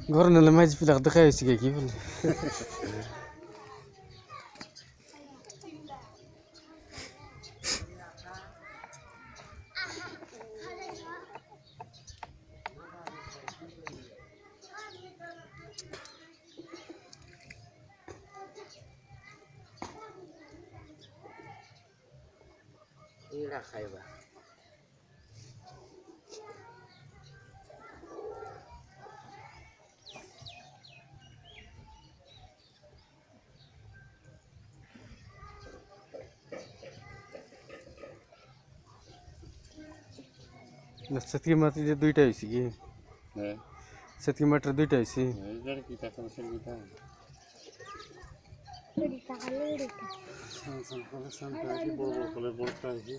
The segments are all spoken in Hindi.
घर नाले माइज पिलाको देखाइस कि बोले एड़ा खाइबा सेतकी माटी जे दुईटा होइस कि सेतकी माटी दुईटा होइस लड़कीटा कम संगीता लड़का संता की बोल बोलता है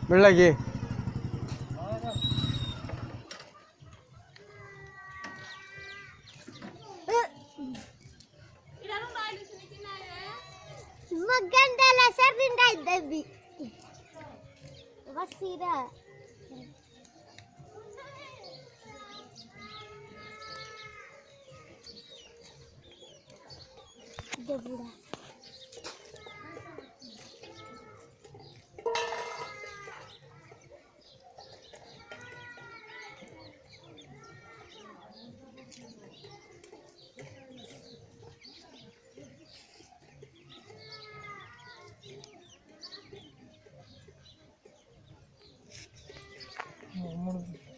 ಬೆಳ್ಳಗೆ Magandala sa rinday dabi. Wasira. Dabura.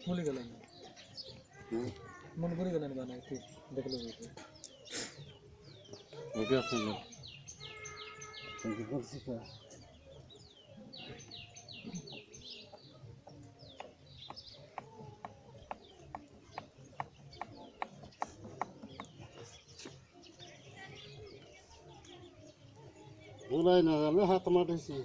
मुली गलन मन बुरी गलन बनाई थी देख लो वो क्या सुन संगीत सीखा बोला ना मैं हाथ मारे सी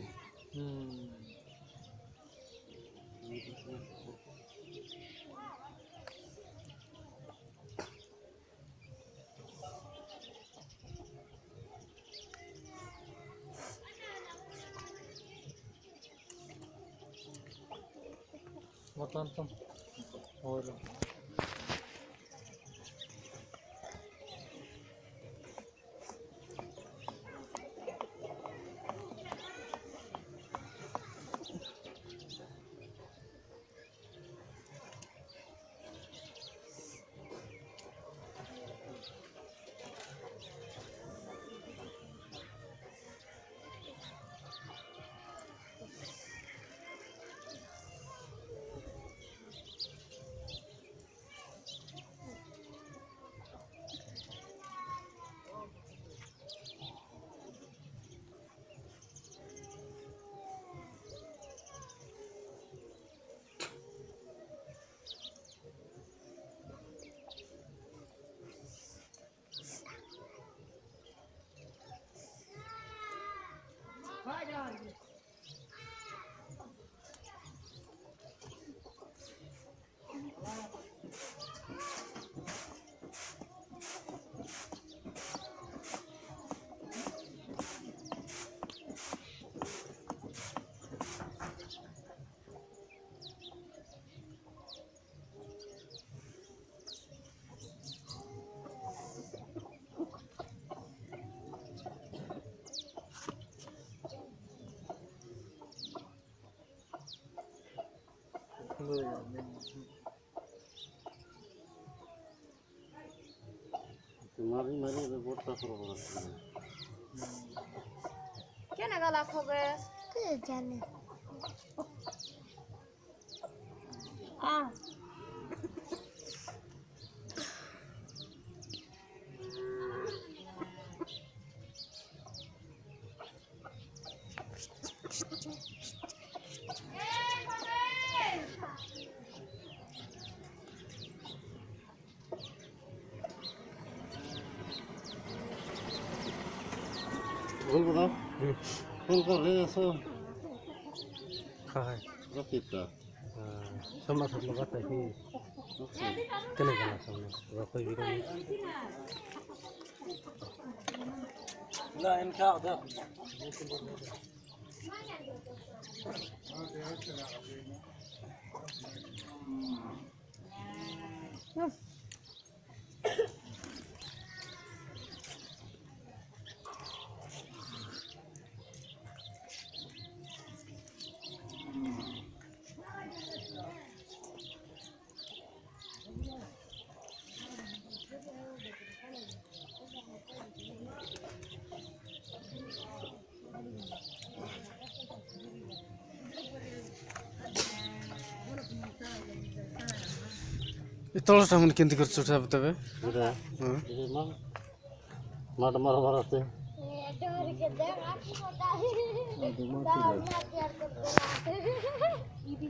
मतलब और तुम्हारी मेरी रिपोर्ट का प्रॉब्लम क्या ना गला खो गए के जाने आ বলবো না ফোন করে আসো খায় রাতিটা sama sama kata si kena kena sama berapa gitu না এন খাও দাও Itulah sama mungkin tiga ratus ribu tapi. udah ini mah marah-marah teh Dari kedeng aku mau tahu. Tahu mati